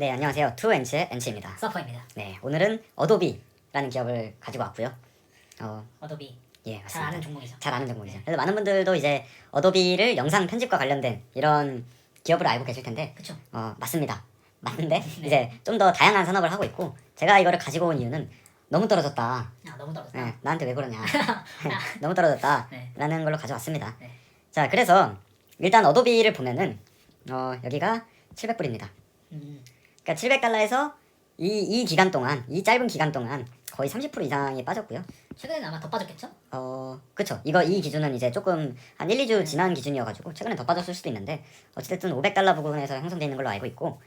네, 안녕하세요. 트루엔치의 엔치입니다. 서퍼입니다. 네, 오늘은 어도비라는 기업을 가지고 왔고요. 어도비. 예, 잘 맞습니다. 아는 종목이죠. 잘 아는 종목이죠. 네. 그래서 많은 분들도 이제 어도비를 영상 편집과 관련된 이런 기업으로 알고 계실 텐데, 그쵸? 맞습니다. 맞는데 네. 이제 좀 더 다양한 산업을 하고 있고, 제가 이거를 가지고 온 이유는 너무 떨어졌다. 아, 너무 떨어졌다. 네, 나한테 왜 그러냐. 너무 떨어졌다라는 네. 걸로 가져왔습니다. 네. 자, 그래서 일단 어도비를 보면은 여기가 700불입니다. 그러니까 700달러에서 이 기간 동안, 이 짧은 기간 동안 거의 30% 이상이 빠졌고요. 최근에는 아마 더 빠졌겠죠? 그쵸. 이 기준은 이제 조금 한 1, 2주 지난 기준이어가지고 최근에 더 빠졌을 수도 있는데, 어찌됐든 500달러 부근에서 형성되어 있는 걸로 알고 있고,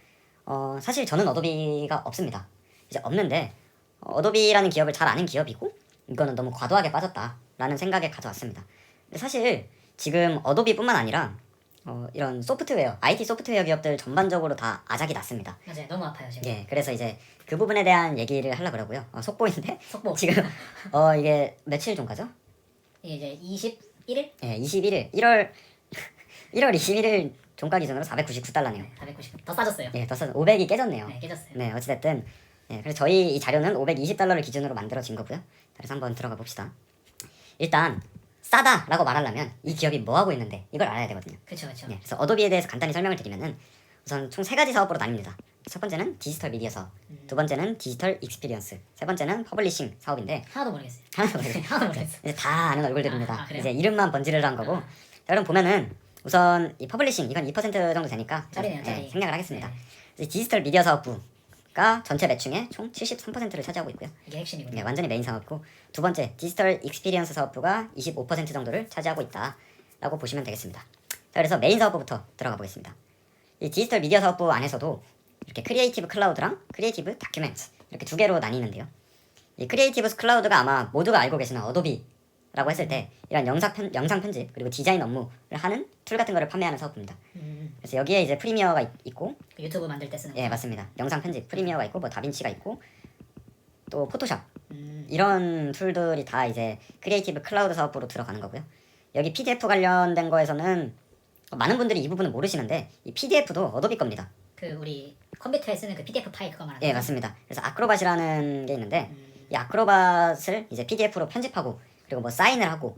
사실 저는 어도비가 없습니다. 이제 없는데, 어도비라는 기업을 잘 아는 기업이고, 이거는 너무 과도하게 빠졌다라는 생각에 가져왔습니다. 근데 사실 지금 어도비뿐만 아니라 이런 소프트웨어, IT 소프트웨어 기업들 전반적으로 다 아작이 났습니다. 맞아요. 너무 아파요 지금. 예, 그래서 이제 그 부분에 대한 얘기를 하려고 그러고요. 속보인데 속보. 지금 이게 며칠 전까죠? 이게 이제 21일? 예, 21일 1월 21일 종가 기준으로 499달러네요. 네, 490. 더 싸졌어요. 예, 더 500이 깨졌네요. 네, 깨졌어요. 네, 어찌됐든 그래서 저희 이 자료는 520달러를 기준으로 만들어진 거고요. 그래서 한번 들어가 봅시다. 일단 싸다라고 말하려면 이 기업이 뭐 하고 있는데 이걸 알아야 되거든요. 그쵸. 네, 그래서 어도비에 대해서 간단히 설명을 드리면은 우선 총 3가지 사업으로 나뉩니다. 첫 번째는 디지털 미디어 사업, 두 번째는 디지털 익스피리언스, 세 번째는 퍼블리싱 사업인데 하나도 모르겠어요. 하나도 모르겠어요. 하나도 모르겠어요. 이제 다 아는 얼굴들입니다. 그래요? 이제 이름만 번지르르 한 거고. 자, 그럼 보면은 우선 이 퍼블리싱 이건 2% 정도 되니까 짜리네요, 짜리. 생략을 하겠습니다. 네. 이제 디지털 미디어 사업부가 전체 매출의 총 73%를 차지하고 있고요. 이게 핵심이군요. 네, 완전히 메인 사업이고, 두 번째 디지털 익스피리언스 사업부가 25% 정도를 차지하고 있다라고 보시면 되겠습니다. 자, 그래서 메인 사업부부터 들어가 보겠습니다. 이 디지털 미디어 사업부 안에서도 이렇게 크리에이티브 클라우드랑 크리에이티브 다큐멘트 이렇게 두 개로 나뉘는데요. 이 크리에이티브 클라우드가 아마 모두가 알고 계시는 어도비라고 했을 때 이런 영상 편집 그리고 디자인 업무를 하는 툴 같은 거를 판매하는 사업부입니다. 그래서 여기에 이제 프리미어가 있고, 그 유튜브 만들 때 쓰는 예, 거. 맞습니다. 영상 편집 프리미어가 있고, 뭐 다빈치가 있고, 또 포토샵 음. 이런 툴들이 다 이제 크리에이티브 클라우드 사업부로 들어가는 거고요. 여기 PDF 관련된 거에서는 많은 분들이 이 부분은 모르시는데 이 PDF도 어도비 겁니다. 그 우리 컴퓨터에 쓰는 그 PDF 파일 그거 말하는 예, 거죠? 맞습니다. 그래서 아크로밧이라는 게 있는데 이 아크로밧을 이제 PDF로 편집하고, 그리고 뭐 사인을 하고,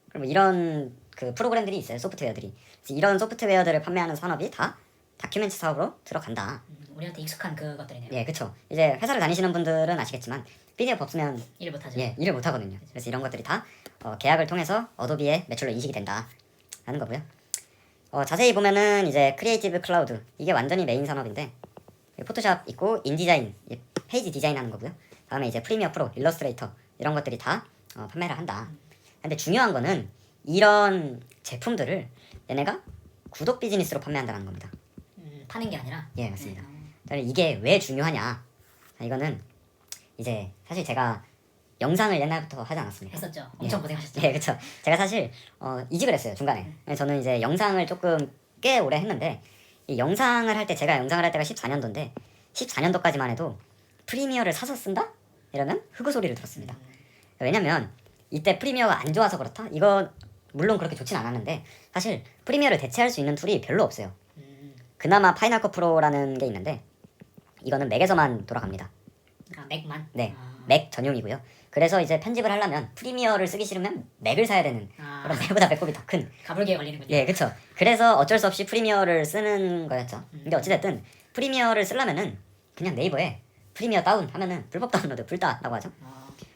그리고 이런 그 프로그램들이 있어요. 소프트웨어들이. 그래서 이런 소프트웨어들을 판매하는 산업이 다 다큐멘트 사업으로 들어간다. 우리한테 익숙한 그것들이네요. 예, 그쵸. 이제 회사를 다니시는 분들은 아시겠지만 PDF 없으면 일 못하죠. 예, 일을 못 하거든요. 그래서 이런 것들이 다 계약을 통해서 어도비의 매출로 인식이 된다 하는 거고요. 자세히 보면은 이제 크리에이티브 클라우드 이게 완전히 메인 산업인데, 포토샵 있고, 인디자인, 페이지 디자인하는 거고요. 다음에 이제 프리미어 프로, 일러스트레이터 이런 것들이 다 판매를 한다. 근데 중요한 거는 이런 제품들을 얘네가 구독 비즈니스로 판매한다는 겁니다. 파는 게 아니라. 예, 맞습니다. 네. 이게 왜 중요하냐? 이거는 이제 사실 제가 영상을 옛날부터 하지 않았습니까? 했었죠. 엄청 예. 고생하셨죠. 예, 그쵸. 제가 사실 이직을 했어요, 중간에. 저는 이제 영상을 조금 꽤 오래 했는데, 이 영상을 할 때, 제가 영상을 할 때가 14년도인데 14년도까지만 해도 프리미어를 사서 쓴다? 이러면 흑우 소리를 들었습니다. 왜냐면 이때 프리미어가 안 좋아서 그렇다? 이거 물론 그렇게 좋진 않았는데 사실 프리미어를 대체할 수 있는 툴이 별로 없어요. 그나마 파이널 컷 프로라는 게 있는데 이거는 맥에서만 돌아갑니다. 아, 맥만? 네, 맥 전용이고요. 그래서 이제 편집을 하려면 프리미어를 쓰기 싫으면 맥을 사야 되는, 그런 맥보다 배꼽이 더 큰. 가불기에 걸리는군요. 예, 그쵸. 그래서 어쩔 수 없이 프리미어를 쓰는 거였죠. 근데 어찌됐든 프리미어를 쓰려면은 그냥 네이버에 프리미어 다운 하면은 불법 다운로드 불다라고 하죠.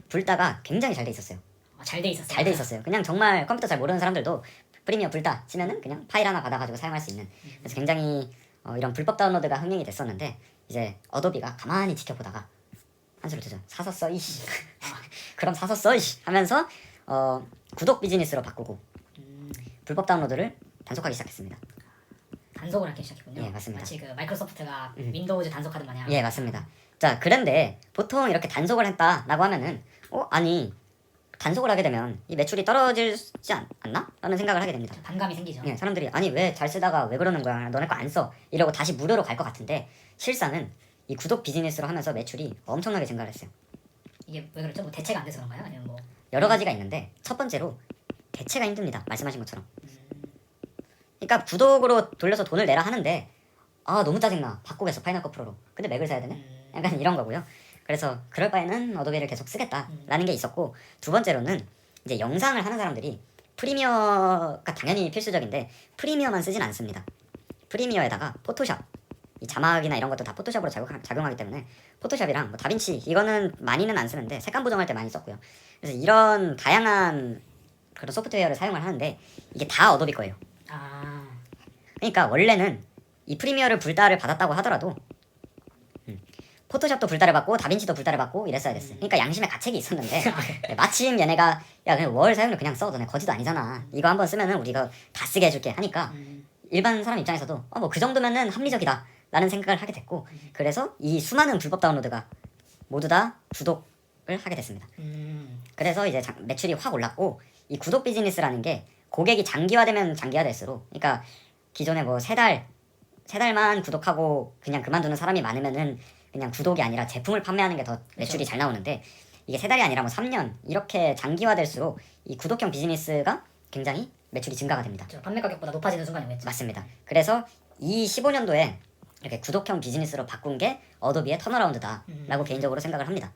불다가 굉장히 잘 돼 있었어요. 잘 돼 있었어요. 잘 돼 있었어요. 그냥 정말 컴퓨터 잘 모르는 사람들도 프리미어 불다 치면은 그냥 파일 하나 받아가지고 사용할 수 있는. 그래서 굉장히 이런 불법 다운로드가 흥행이 됐었는데, 이제 어도비가 가만히 지켜보다가 한수를 두죠. 사서 써 이씨. 그럼 사서 써 이씨 하면서 구독 비즈니스로 바꾸고 불법 다운로드를 단속하기 시작했습니다. 단속을 하기 시작했군요. 예, 맞습니다. 마치 그 마이크로소프트가 윈도우즈 단속하는 마냥. 예, 맞습니다. 자, 그런데 보통 이렇게 단속을 했다라고 하면은 아니 단속을 하게 되면 이 매출이 떨어지지 않나? 라는 생각을 하게 됩니다. 반감이 생기죠. 예, 사람들이 아니 왜 잘 쓰다가 왜 그러는 거야? 너네 거 안 써. 이러고 다시 무료로 갈 것 같은데, 실상은 이 구독 비즈니스로 하면서 매출이 엄청나게 증가를 했어요. 이게 왜 그렇죠? 뭐 대체가 안 돼서 그런가요? 아니면 뭐 여러 가지가 있는데 첫 번째로 대체가 힘듭니다. 말씀하신 것처럼. 그러니까 구독으로 돌려서 돈을 내라 하는데 아 너무 짜증나 바꾸겠어 파이널 컷 프로로. 근데 맥을 사야 되네. 약간 이런 거고요. 그래서 그럴 바에는 어도비를 계속 쓰겠다라는 게 있었고, 두 번째로는 이제 영상을 하는 사람들이 프리미어가 당연히 필수적인데 프리미어만 쓰진 않습니다. 프리미어에다가 포토샵, 이 자막이나 이런 것도 다 포토샵으로 작용하기 때문에 포토샵이랑 뭐 다빈치 이거는 많이는 안 쓰는데 색감 보정할 때 많이 썼고요. 그래서 이런 다양한 그런 소프트웨어를 사용을 하는데 이게 다 어도비 거예요. 아, 그러니까 원래는 이 프리미어를 불달을 받았다고 하더라도 포토샵도 불달을 받고 다빈치도 불달을 받고 이랬어야 됐어. 그러니까 양심의 가책이 있었는데 마침 얘네가 야 그냥 월 사용료 그냥 써. 너네 거지도 아니잖아. 이거 한번 쓰면은 우리가 다 쓰게 해줄게 하니까 일반 사람 입장에서도 뭐 그 정도면은 합리적이다 라는 생각을 하게 됐고, 그래서 이 수많은 불법 다운로드가 모두 다 구독을 하게 됐습니다. 그래서 이제 매출이 확 올랐고, 이 구독 비즈니스라는 게 고객이 장기화되면 장기화될수록, 그러니까 기존에 뭐 세 달만 구독하고 그냥 그만두는 사람이 많으면은 그냥 구독이 아니라 제품을 판매하는 게 더 매출이 잘 나오는데, 이게 세 달이 아니라 뭐 3년 이렇게 장기화될수록 이 구독형 비즈니스가 굉장히 매출이 증가가 됩니다. 저 판매 가격보다 높아지는 순간이 오겠죠. 맞습니다. 그래서 이 15년도에 이렇게 구독형 비즈니스로 바꾼 게 어도비의 턴어라운드다라고 개인적으로 생각을 합니다.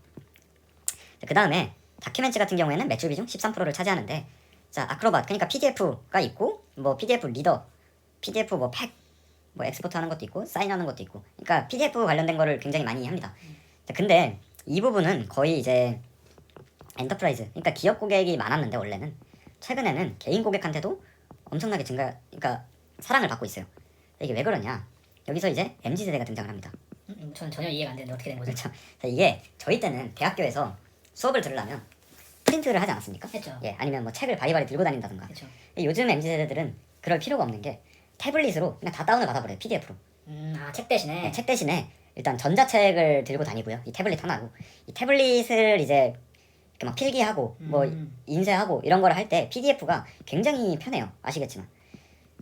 그 다음에 다큐멘치 같은 경우에는 매출 비중 13%를 차지하는데, 자 아크로밧 그러니까 PDF가 있고 뭐 PDF 리더, PDF 뭐 팩, 뭐 엑스포트 하는 것도 있고 사인하는 것도 있고, 그러니까 PDF 관련된 거를 굉장히 많이 합니다. 자, 근데 이 부분은 거의 이제 엔터프라이즈, 그러니까 기업 고객이 많았는데 원래는 최근에는 개인 고객한테도 엄청나게 그러니까 사랑을 받고 있어요. 이게 왜 그러냐? 여기서 이제 MZ세대가 등장을 합니다. 전 전혀 이해가 안 되는데 어떻게 된 거죠? 그렇죠. 자, 이게 저희 때는 대학교에서 수업을 들으려면 프린트를 하지 않았습니까? 했죠. 예, 아니면 뭐 책을 바리바리 들고 다닌다든가. 그렇죠. 요즘 MZ세대들은 그럴 필요가 없는 게 태블릿으로 그냥 다 다운을 받아버려요. PDF로. 아, 책 대신에. 네, 책 대신에 일단 전자책을 들고 다니고요. 이 태블릿 하나고, 이 태블릿을 이제 이렇게 막 필기하고 뭐 인쇄하고 이런 걸 할 때 PDF가 굉장히 편해요. 아시겠지만.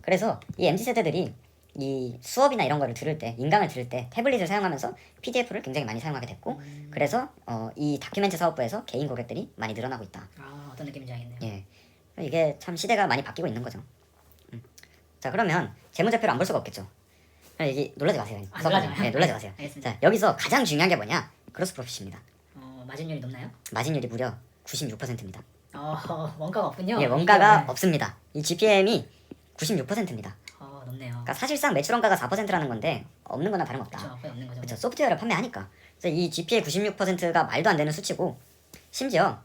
그래서 이 MZ세대들이 이 수업이나 이런 거를 들을 때, 인강을 들을 때 태블릿을 사용하면서 PDF를 굉장히 많이 사용하게 됐고, 그래서 이 다큐멘트 사업부에서 개인 고객들이 많이 늘어나고 있다. 아, 어떤 느낌인지 알겠네요. 예, 이게 참 시대가 많이 바뀌고 있는 거죠. 자, 그러면 재무제표를 안 볼 수가 없겠죠. 이게 놀라지 마세요. 아, 놀라지 마요? 네, 놀라지 마세요. 알겠습니다. 자, 여기서 가장 중요한 게 뭐냐? 그로스 프로핏입니다. 마진율이 높나요? 마진율이 무려 96%입니다. 원가가 없군요. 예, 원가가 이게 없습니다. 이 GPM이 96%입니다. 높네요. 그러니까 사실상 매출 원가가 4%라는 건데 없는 거나 다름없다. 그렇죠. 거의 없는 거죠. 그렇죠. 소프트웨어를 판매하니까. 그래서 이 GPA 96%가 말도 안 되는 수치고, 심지어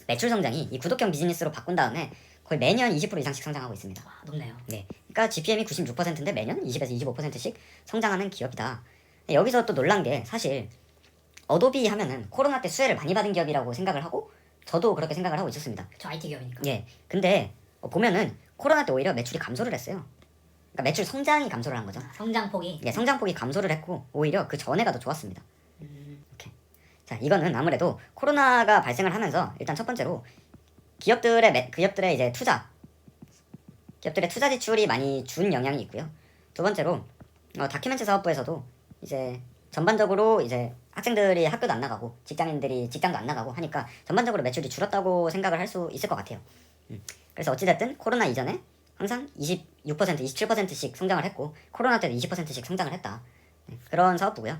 매출 성장이 이 구독형 비즈니스로 바꾼 다음에 거의 매년 20% 이상씩 성장하고 있습니다. 와, 높네요. 네. 그러니까 GPM이 96%인데 매년 20에서 25%씩 성장하는 기업이다. 여기서 또 놀란 게, 사실 어도비 하면은 코로나 때 수혜를 많이 받은 기업이라고 생각을 하고 저도 그렇게 생각을 하고 있었습니다. 저 IT 기업이니까. 예. 근데 보면은 코로나 때 오히려 매출이 감소를 했어요. 그러니까 매출 성장이 감소를 한 거죠. 성장폭이. 예, 성장폭이 감소를 했고 오히려 그 전에가 더 좋았습니다. 이렇게. 자, 이거는 아무래도 코로나가 발생을 하면서 일단 첫 번째로 기업들의 이제 기업들의 투자 지출이 많이 준 영향이 있고요. 두 번째로 다큐멘트 사업부에서도 이제 전반적으로 이제 학생들이 학교도 안 나가고 직장인들이 직장도 안 나가고 하니까 전반적으로 매출이 줄었다고 생각을 할 수 있을 것 같아요. 그래서 어찌됐든 코로나 이전에 항상 26%, 27%씩 성장을 했고 코로나 때도 20%씩 성장을 했다. 네, 그런 사업부고요.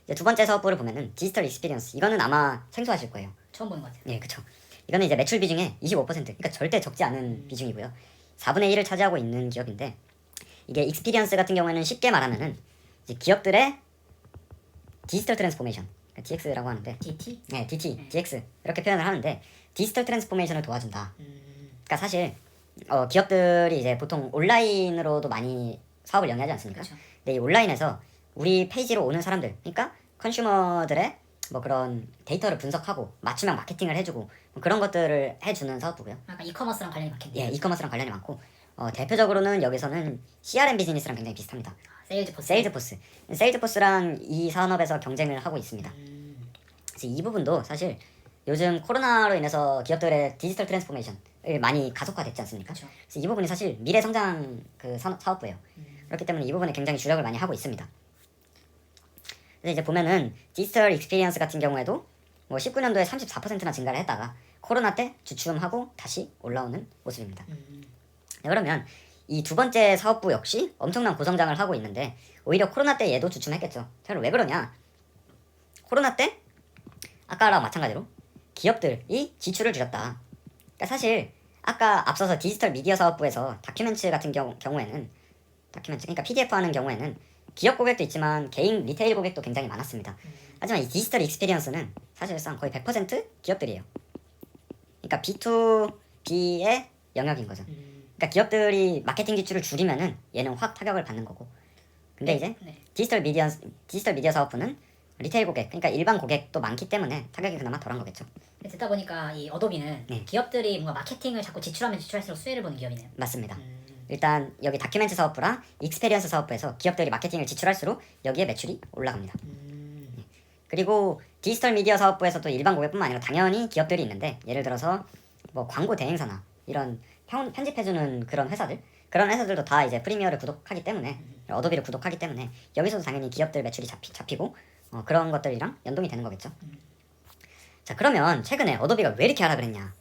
이제 두 번째 사업부를 보면은 디지털 익스피리언스, 이거는 아마 생소하실 거예요. 처음 보는 것 같아요. 예, 그쵸. 이거는 이제 매출 비중의 25%, 그러니까 절대 적지 않은 비중이고요. 4분의 1을 차지하고 있는 기업인데, 이게 익스피리언스 같은 경우에는 쉽게 말하면은 이제 기업들의 디지털 트랜스포메이션, DX라고 하는데, DT? 네, DT, DX 이렇게 표현을 하는데 디지털 트랜스포메이션을 도와준다. 그러니까 사실 기업들이 이제 보통 온라인으로도 많이 사업을 영위하지 않습니까? 그렇죠. 근데 이 온라인에서 우리 페이지로 오는 사람들, 그러니까 컨슈머들의 뭐 그런 데이터를 분석하고 맞춤형 마케팅을 해주고 뭐 그런 것들을 해주는 사업부고요. 아까 이커머스랑 관련이 많겠네요. 예, 이커머스랑 관련이 많고 대표적으로는 여기서는 CRM 비즈니스랑 굉장히 비슷합니다. 세일즈포스. 세일즈포스랑 이 산업에서 경쟁을 하고 있습니다. 그래서 이 부분도 사실 요즘 코로나로 인해서 기업들의 디지털 트랜스포메이션을 많이 가속화됐지 않습니까? 그렇죠. 그래서 이 부분이 사실 미래 성장 그 사업부예요. 그렇기 때문에 이 부분에 굉장히 주력을 많이 하고 있습니다. 그래서 이제 보면은 디지털 익스피리언스 같은 경우에도 뭐 19년도에 34%나 증가를 했다가 코로나 때 주춤하고 다시 올라오는 모습입니다. 네, 그러면 이 두 번째 사업부 역시 엄청난 고성장을 하고 있는데 오히려 코로나 때 얘도 주춤했겠죠. 왜 그러냐? 코로나 때 아까랑 마찬가지로 기업들이 지출을 줄였다. 그러니까 사실 아까 앞서서 디지털 미디어 사업부에서 다큐멘츠 같은 경우에는 다큐멘츠 그러니까 PDF 하는 경우에는 기업 고객도 있지만 개인 리테일 고객도 굉장히 많았습니다. 하지만 이 디지털 익스피리언스는 사실상 거의 100% 기업들이에요. 그러니까 B2B의 영역인 거죠. 그러니까 기업들이 마케팅 지출을 줄이면은 얘는 확 타격을 받는 거고. 근데 이제 디지털 미디어 사업부는 리테일 고객, 그러니까 일반 고객도 많기 때문에 타격이 그나마 덜한 거겠죠. 듣다 보니까 이 어도비는 네. 기업들이 뭔가 마케팅을 자꾸 지출하면 지출할수록 수혜를 보는 기업이네요. 맞습니다. 일단 여기 다큐멘트 사업부랑 익스페리언스 사업부에서 기업들이 마케팅을 지출할수록 여기에 매출이 올라갑니다. 그리고 디지털 미디어 사업부에서도 일반 고객뿐만 아니라 당연히 기업들이 있는데 예를 들어서 뭐 광고 대행사나 이런 편집해주는 그런 회사들도 다 이제 프리미어를 구독하기 때문에 어도비를 구독하기 때문에 여기서도 당연히 기업들 매출이 잡히고 그런 것들이랑 연동이 되는 거겠죠. 자, 그러면 최근에 어도비가 왜 이렇게 하라 그랬냐?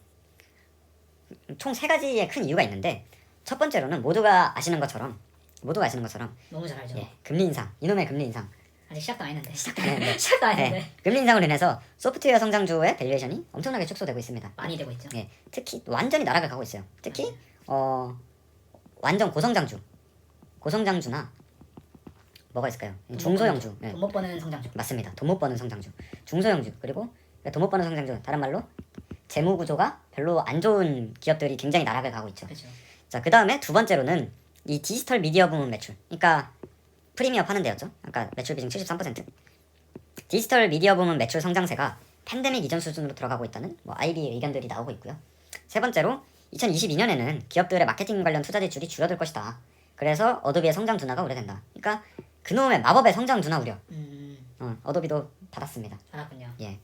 총 세 가지의 큰 이유가 있는데 첫 번째로는 모두가 아시는 것처럼 너무 잘 알죠. 금리 인상, 이놈의 금리 인상. 아직 시작도 안 했는데. 시작도 안 했는데. 시작도 안 했는데. 금리 인상으로 인해서 소프트웨어 성장주의 밸류에이션이 엄청나게 축소되고 있습니다. 많이 되고 있죠. 특히 완전히 나락을 가고 있어요. 특히 완전 고성장주나 뭐가 있을까요? 중소형주. 돈 못 버는 성장주. 맞습니다. 돈 못 버는 성장주. 중소형주 그리고 돈 못 버는 성장주. 다른 말로 재무 구조가 별로 안 좋은 기업들이 굉장히 나락을 가고 있죠. 그렇죠. 자, 그 다음에 두 번째로는 이 디지털 미디어 부문 매출. 그러니까 프리미어 파는 데였죠. 아까 매출 비중 73%. 디지털 미디어 부문 매출 성장세가 팬데믹 이전 수준으로 들어가고 있다는 IB의 의견들이 나오고 있고요. 세 번째로 2022년에는 기업들의 마케팅 관련 투자 지출이 줄어들 것이다. 그래서 어도비의 성장 둔화가 우려된다. 그러니까 그놈의 마법의 성장 둔화 우려. 어도비도 받았습니다. 알았군요. 예.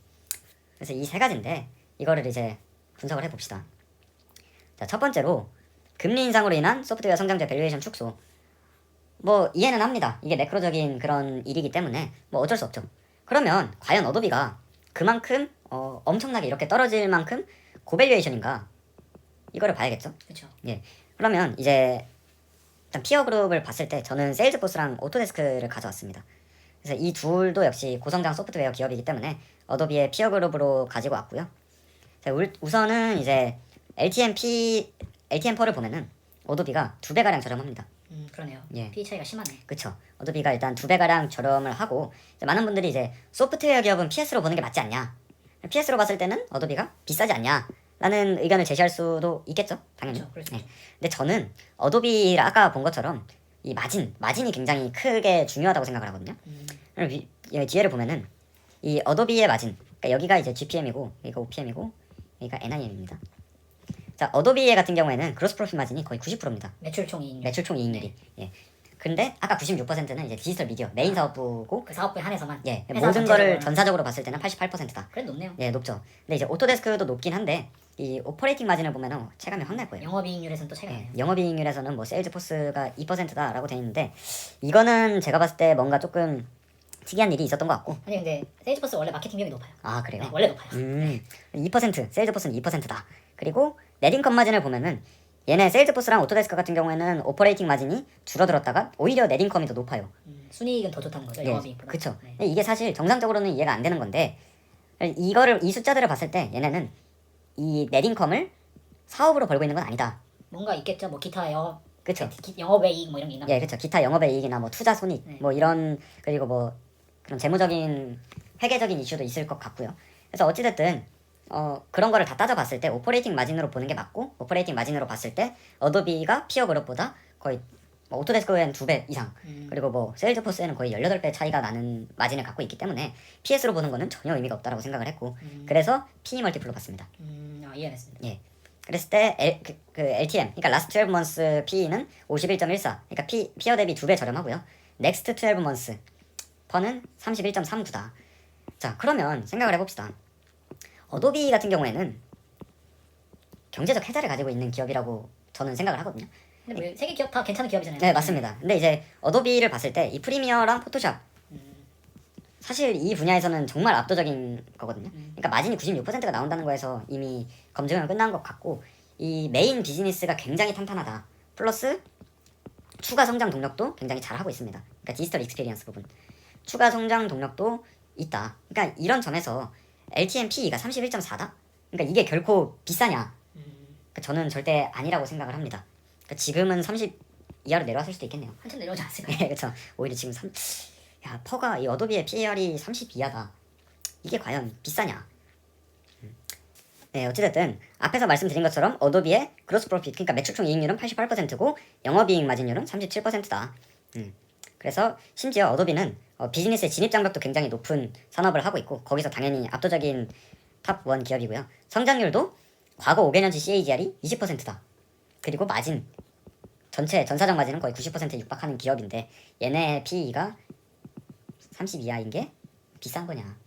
그래서 이 세 가지인데 이거를 이제 분석을 해봅시다. 자, 첫 번째로 금리 인상으로 인한 소프트웨어 성장자 밸류에이션 축소. 뭐 이해는 합니다. 이게 매크로적인 그런 일이기 때문에 뭐 어쩔 수 없죠. 그러면 과연 어도비가 그만큼 엄청나게 이렇게 떨어질 만큼 고밸류에이션인가? 이거를 봐야겠죠. 그렇죠. 예. 그러면 이제 일단 피어 그룹을 봤을 때 저는 세일즈포스랑 오토데스크를 가져왔습니다. 그래서 이 둘도 역시 고성장 소프트웨어 기업이기 때문에 어도비의 피어 그룹으로 가지고 왔고요. 자, 우선은 이제 LTM4를 보면은 어도비가 2배가량 저렴합니다. 그러네요. 예. P 차이가 심하네. 그쵸. 어도비가 일단 2배가량 저렴을 하고 이제 많은 분들이 이제 소프트웨어 기업은 PS로 보는 게 맞지 않냐. PS로 봤을 때는 어도비가 비싸지 않냐. 라는 의견을 제시할 수도 있겠죠. 당연히. 그렇죠. 네. 근데 저는 어도비를 아까 본 것처럼 이 마진이 굉장히 크게 중요하다고 생각을 하거든요. 뒤에를 보면은 이 어도비의 마진, 그러니까 여기가 이제 GPM이고 여기가 OPM이고 여기가 NIM입니다. 자, 어도비 같은 경우에는 그로스 프로핏 마진이 거의 90%입니다. 매출 총 이익률. 매출 총 이익률이. 예. 근데 아까 96%는 이제 디지털 미디어 메인 사업부고 그 사업부에 한해서만. 예. 회사 모든 거를 전체적으로는. 전사적으로 봤을 때는 88%다. 그래 높네요. 예, 높죠. 근데 이제 오토데스크도 높긴 한데 이 오퍼레이팅 마진을 보면은 체감이 확 날 거예요. 영업이익률에서는 또 차이가 예, 나요. 영업이익률에서는 뭐 세일즈포스가 2%다라고 돼 있는데 이거는 제가 봤을 때 뭔가 조금 특이한 일이 있었던 것 같고. 아니 근데 세일즈포스 원래 마케팅 비용이 높아요. 아, 그래요? 네, 원래 높아요. 2% 세일즈포스는 2%다. 그리고 넷인컴 마진을 보면은 얘네 세일즈포스랑 오토데스크 같은 경우에는 오퍼레이팅 마진이 줄어들었다가 오히려 넷인컴이 더 높아요. 순이익은 더 좋다는 거죠. 영업이익보다. 그쵸. 네. 근데 이게 사실 정상적으로는 이해가 안 되는 건데 이 숫자들을 봤을 때 얘네는 이 넷인컴을 사업으로 벌고 있는 건 아니다. 뭔가 있겠죠. 뭐 기타 영업 그쵸. 영업의 이익 뭐 이런 게 있나? 예, 그쵸. 기타 영업의 이익이나 뭐 투자 손익 네. 뭐 이런 그리고 뭐 그런 재무적인 회계적인 이슈도 있을 것 같고요. 그래서 어찌됐든 그런 거를 다 따져봤을 때 오퍼레이팅 마진으로 보는 게 맞고 오퍼레이팅 마진으로 봤을 때 어도비가 피어 그룹보다 거의 뭐 오토데스크엔 2배 이상 그리고 뭐 세일즈포스에는 거의 18배 차이가 나는 마진을 갖고 있기 때문에 PS로 보는 거는 전혀 의미가 없다라고 생각을 했고 그래서 PE 멀티플로 봤습니다. 이해했습니다. 예. 그랬을 때 LTM 그러니까 라스트 12 months PE는 51.14 그러니까 피어 대비 2배 저렴하고요. 넥스트 12 months 퍼는 31.39다. 자, 그러면 생각을 해봅시다. 어도비 같은 경우에는 경제적 해자를 가지고 있는 기업이라고 저는 생각을 하거든요. 근데 뭐 세계 기업 다 괜찮은 기업이잖아요. 네, 맞습니다. 근데 이제 어도비를 봤을 때 이 프리미어랑 포토샵 사실 이 분야에서는 정말 압도적인 거거든요. 그러니까 마진이 96%가 나온다는 거에서 이미 검증은 끝난 것 같고 이 메인 비즈니스가 굉장히 탄탄하다. 플러스 추가 성장 동력도 굉장히 잘하고 있습니다. 그러니까 디지털 익스피리언스 부분 추가 성장 동력도 있다. 그러니까 이런 점에서 LTM PE가 31.4다? 그러니까 이게 결코 비싸냐? 그러니까 저는 절대 아니라고 생각을 합니다. 그러니까 지금은 30 이하로 내려왔을 수도 있겠네요. 한참 내려오지 않았을까요? 네, 그렇죠. 오히려 지금 퍼가 이 어도비의 PER이 30 이하다. 이게 과연 비싸냐? 네, 어찌됐든 앞에서 말씀드린 것처럼 어도비의 그로스 프로핏, 그러니까 매출총 이익률은 88%고 영업이익 마진율은 37%다. 그래서 심지어 어도비는 비즈니스의 진입 장벽도 굉장히 높은 산업을 하고 있고 거기서 당연히 압도적인 탑1 기업이고요. 성장률도 과거 5개년치 CAGR이 20%다. 그리고 마진 전체 전사적 마진은 거의 90%에 육박하는 기업인데 얘네 PE가 30 이하인 게 비싼 거냐?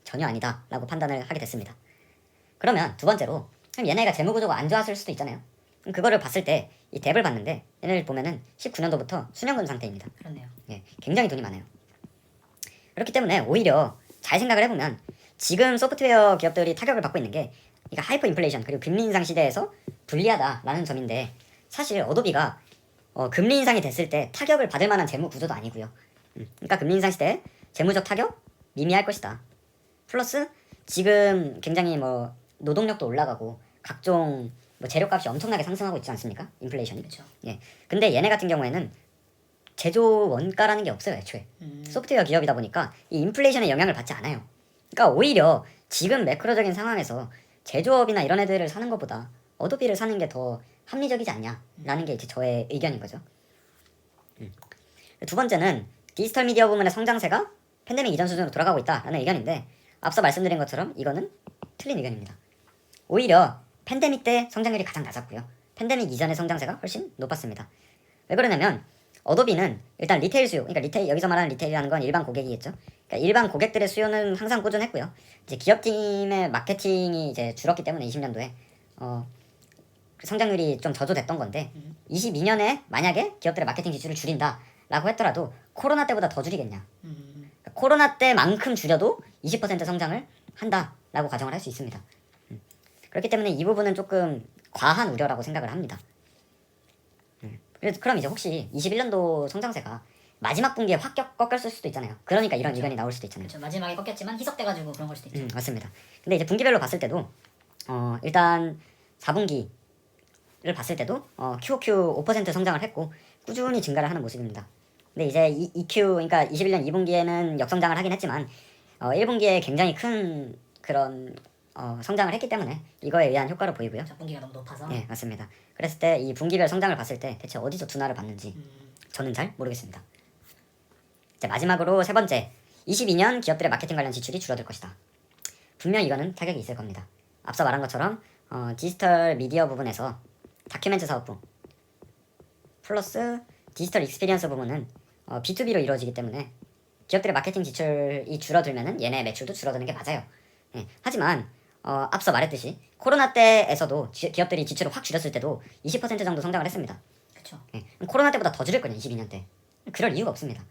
전혀 아니다 라고 판단을 하게 됐습니다. 그러면 두 번째로 그럼 얘네가 재무구조가 안 좋았을 수도 있잖아요. 그럼 그거를 봤을 때 이 뎁을 봤는데 얘네를 보면은 19년도부터 수년금 상태입니다. 그렇네요. 예, 굉장히 돈이 많아요. 그렇기 때문에 오히려 잘 생각을 해보면 지금 소프트웨어 기업들이 타격을 받고 있는 게 그러니까 하이퍼 인플레이션 그리고 금리 인상 시대에서 불리하다라는 점인데 사실 어도비가 금리 인상이 됐을 때 타격을 받을 만한 재무 구조도 아니고요. 그러니까 금리 인상 시대에 재무적 타격 미미할 것이다. 플러스 지금 굉장히 뭐 노동력도 올라가고 각종 뭐 재료값이 엄청나게 상승하고 있지 않습니까? 인플레이션이. 그렇죠. 예. 근데 얘네 같은 경우에는 제조 원가라는 게 없어요, 애초에. 소프트웨어 기업이다 보니까 이 인플레이션의 영향을 받지 않아요. 그러니까 오히려 지금 매크로적인 상황에서 제조업이나 이런 애들을 사는 것보다 어도비를 사는 게 더 합리적이지 않냐라는 게 이제 저의 의견인 거죠. 두 번째는 디지털 미디어 부문의 성장세가 팬데믹 이전 수준으로 돌아가고 있다라는 의견인데 앞서 말씀드린 것처럼 이거는 틀린 의견입니다. 오히려 팬데믹 때 성장률이 가장 낮았고요. 팬데믹 이전의 성장세가 훨씬 높았습니다. 왜 그러냐면 어도비는 일단 리테일 수요, 그러니까 리테일 여기서 말하는 리테일이라는 건 일반 고객이겠죠. 그러니까 일반 고객들의 수요는 항상 꾸준했고요. 이제 기업팀의 마케팅이 이제 줄었기 때문에 20년도에 성장률이 좀 저조됐던 건데 22년에 만약에 기업들의 마케팅 지출을 줄인다라고 했더라도 코로나 때보다 더 줄이겠냐? 그러니까 코로나 때만큼 줄여도 20% 성장을 한다라고 가정을 할 수 있습니다. 그렇기 때문에 이 부분은 조금 과한 우려라고 생각을 합니다. 그럼 이제 혹시 21년도 성장세가 마지막 분기에 확 꺾였을 수도 있잖아요. 그러니까 이런 의견이 나올 수도 있잖아요. 그렇죠. 마지막에 꺾였지만 희석돼가지고 그런 걸 수도 있죠. 맞습니다. 근데 이제 분기별로 봤을 때도 일단 4분기를 봤을 때도 QOQ 5% 성장을 했고 꾸준히 증가를 하는 모습입니다. 근데 이제 EQ 그러니까 21년 2분기에는 역성장을 하긴 했지만 1분기에 굉장히 큰 그런 성장을 했기 때문에 이거에 의한 효과를 보이고요. 첫 분기가 너무 높아서. 예, 맞습니다. 그랬을 때 이 분기별 성장을 봤을 때 대체 어디서 둔화를 받는지 저는 잘 모르겠습니다. 자, 마지막으로 세 번째, 22년 기업들의 마케팅 관련 지출이 줄어들 것이다. 분명 이거는 타격이 있을 겁니다. 앞서 말한 것처럼 디지털 미디어 부분에서 다큐멘트 사업부 플러스 디지털 익스피리언스 부분은 B2B로 이루어지기 때문에 기업들의 마케팅 지출이 줄어들면은 얘네 매출도 줄어드는 게 맞아요. 예, 하지만 앞서 말했듯이 코로나 때에서도 기업들이 지출을 확 줄였을 때도 20% 정도 성장을 했습니다. 그렇죠. 예, 코로나 때보다 더 줄일 거냐 22년 때. 그럴 이유가 없습니다.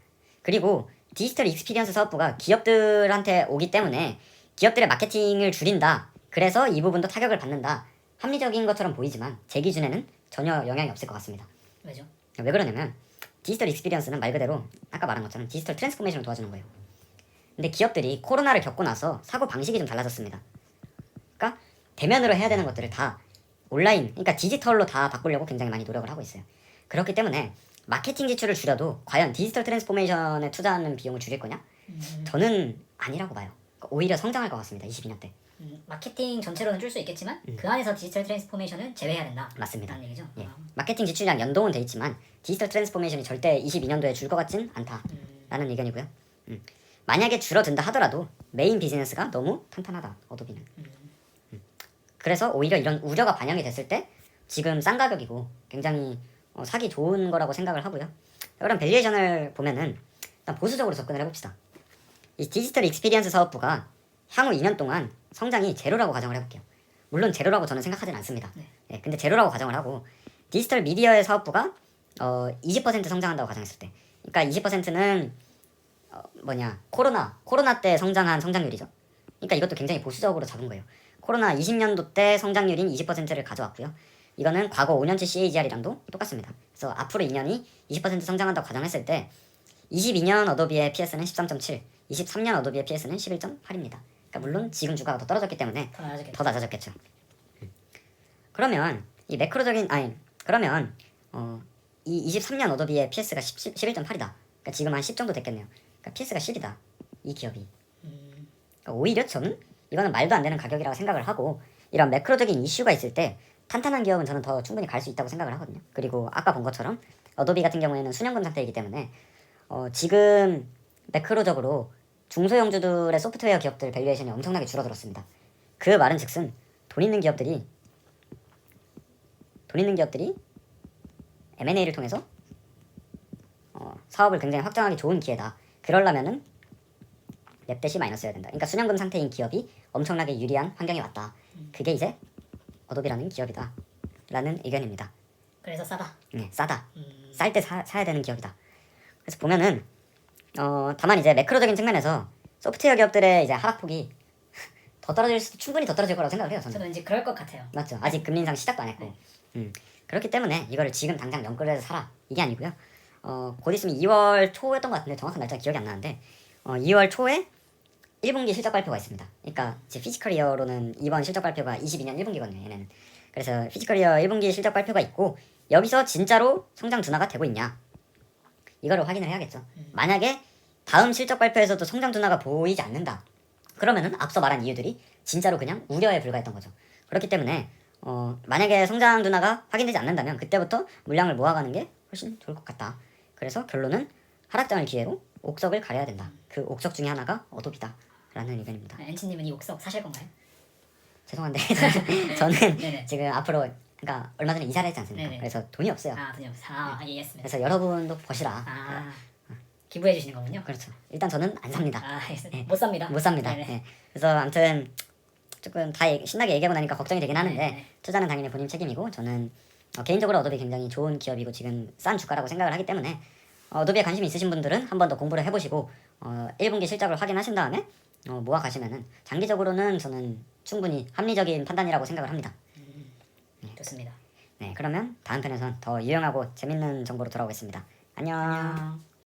그리고 디지털 익스피리언스 사업부가 기업들한테 오기 때문에 기업들의 마케팅을 줄인다. 그래서 이 부분도 타격을 받는다. 합리적인 것처럼 보이지만 제 기준에는 전혀 영향이 없을 것 같습니다. 왜죠? 왜 그러냐면 디지털 익스피리언스는 말 그대로 아까 말한 것처럼 디지털 트랜스포메이션을 도와주는 거예요. 근데 기업들이 코로나를 겪고 나서 사고 방식이 좀 달라졌습니다. 그러니까 대면으로 해야 되는 것들을 다 온라인, 그러니까 디지털로 다 바꾸려고 굉장히 많이 노력을 하고 있어요. 그렇기 때문에 마케팅 지출을 줄여도 과연 디지털 트랜스포메이션에 투자하는 비용을 줄일 거냐? 저는 아니라고 봐요. 오히려 성장할 것 같습니다. 22년 때. 마케팅 전체로는 줄 수 있겠지만 그 안에서 디지털 트랜스포메이션은 제외해야 된다. 맞습니다. 라는 얘기죠. 예. 마케팅 지출이랑 연동은 돼 있지만 디지털 트랜스포메이션이 절대 22년도에 줄 것 같진 않다라는 의견이고요. 만약에 줄어든다 하더라도 메인 비즈니스가 너무 탄탄하다. 어도비는. 그래서 오히려 이런 우려가 반영이 됐을 때 지금 싼 가격이고 굉장히 사기 좋은 거라고 생각을 하고요. 그럼 밸류에이션을 보면은 일단 보수적으로 접근을 해봅시다. 이 디지털 익스피리언스 사업부가 향후 2년 동안 성장이 제로라고 가정을 해볼게요. 물론 제로라고 저는 생각하진 않습니다. 네. 예, 근데 제로라고 가정을 하고 디지털 미디어의 사업부가 20% 성장한다고 가정했을 때, 그러니까 20%는 코로나 때 성장한 성장률이죠. 그러니까 이것도 굉장히 보수적으로 잡은 거예요. 코로나 20년도 때 성장률인 20%를 가져왔고요. 이거는 과거 5년치 CAGR이랑도 똑같습니다. 그래서 앞으로 2년이 20% 성장한다고 가정했을 때 22년 어도비의 PS는 13.7, 23년 어도비의 PS는 11.8입니다. 그러니까 물론 지금 주가가 더 떨어졌기 때문에 더 낮아졌겠죠. 더 낮아졌겠죠. 그러면 이 매크로적인 그러면 이 23년 어도비의 PS가 11.8이다. 그러니까 지금 한 10 정도 됐겠네요. 그러니까 PS가 10이다. 이 기업이. 그러니까 오히려 저는 이거는 말도 안 되는 가격이라고 생각을 하고 이런 매크로적인 이슈가 있을 때 탄탄한 기업은 저는 더 충분히 갈 수 있다고 생각을 하거든요. 그리고 아까 본 것처럼 어도비 같은 경우에는 수년금 상태이기 때문에 지금 매크로적으로 중소형주들의 소프트웨어 기업들 밸류에이션이 엄청나게 줄어들었습니다. 그 말은즉슨 돈 있는 기업들이 M&A를 통해서 사업을 굉장히 확장하기 좋은 기회다. 그러려면은 랩 대시 마이너스여야 된다. 그러니까 수년금 상태인 기업이 엄청나게 유리한 환경에 왔다. 그게 이제 어도비라는 기업이다. 라는 의견입니다. 그래서 싸다. 네, 싸다. 쌀 때 사야 되는 기업이다. 그래서 보면은 다만 이제 매크로적인 측면에서 소프트웨어 기업들의 이제 하락폭이 충분히 더 떨어질 거라고 생각을 해요. 저는. 저도 왠지 그럴 것 같아요. 맞죠. 아직 금리 인상 시작도 안 했고. 그렇기 때문에 이거를 지금 당장 영끌해서 사라 이게 아니고요. 곧 있으면 2월 초였던 것 같은데 정확한 날짜가 기억이 안 나는데 2월 초에 1분기 실적 발표가 있습니다. 그러니까 제 피지컬 이어로는 이번 실적 발표가 22년 1분기거든요. 얘네는. 그래서 피지컬 이어 1분기 실적 발표가 있고 여기서 진짜로 성장 둔화가 되고 있냐 이거를 확인을 해야겠죠. 만약에 다음 실적 발표에서도 성장 둔화가 보이지 않는다. 그러면은 앞서 말한 이유들이 진짜로 그냥 우려에 불과했던 거죠. 그렇기 때문에 만약에 성장 둔화가 확인되지 않는다면 그때부터 물량을 모아가는 게 훨씬 좋을 것 같다. 그래서 결론은 하락장을 기회로 옥석을 가려야 된다. 그 옥석 중에 하나가 어도비다. 라는 의견입니다. 엔치님은 이 옥석 사실 건가요? 죄송한데 저는 네네. 지금 앞으로 그러니까 얼마 전에 이사를 했지 않습니까? 네네. 그래서 돈이 없어요. 돈이 없어. 알겠습니다. 그래서 여러분도 보시라. 기부해 주시는 거군요. 그렇죠. 일단 저는 안 삽니다. 알겠습니다. 네. 못 삽니다. 못 삽니다. 네네. 네. 그래서 아무튼 조금 다 신나게 얘기하고 나니까 걱정이 되긴 하는데 네네. 투자는 당연히 본인 책임이고 저는 개인적으로 어도비 굉장히 좋은 기업이고 지금 싼 주가라고 생각을 하기 때문에 어도비에 관심이 있으신 분들은 한 번 더 공부를 해보시고 1분기 실적을 확인하신 다음에 모아 가시면은 장기적으로는 저는 충분히 합리적인 판단이라고 생각을 합니다. 좋습니다. 네, 그러면 다음 편에선 더 유용하고 재밌는 정보로 돌아오겠습니다. 안녕. 안녕.